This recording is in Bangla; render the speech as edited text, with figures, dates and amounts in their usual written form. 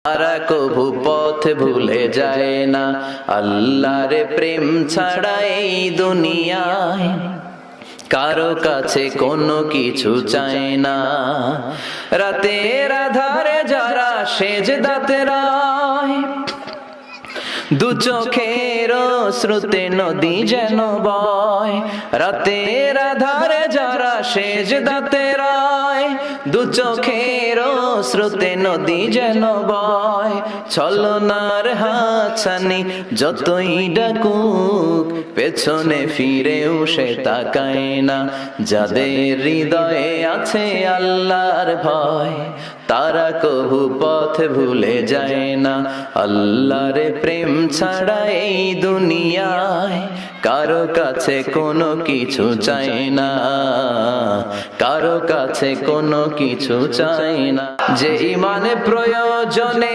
তারা কভু পথ ভুলে যায় না, আল্লাহর প্রেম ছাড়া এই দুনিয়ায় কারো কাছে কোনো কিছু চায় না। রাতের আধারে যারা সেজদাতে রয়, দু চোখের শ্রুতে নদী যেন বয়। রাতের আধারে যারা সেজদাতে রয়, দু চোখের শ্রুতে নদী যেন বয়। ছলনার হাতছানি যতই ডাকুক, পেছনে ফিরেও সে তাকায় না। যাদের হৃদয়ে আছে আল্লাহর ভয়, তারা কভু পথ ভুলে যায় না। আল্লাহর প্রেম ছাড়া এই দুনিয়ায় কারো কাছে কোনো কিছু চায় না, কারো কাছে কোনো কিছু চায় না। যে ইমানে প্রয়োজনে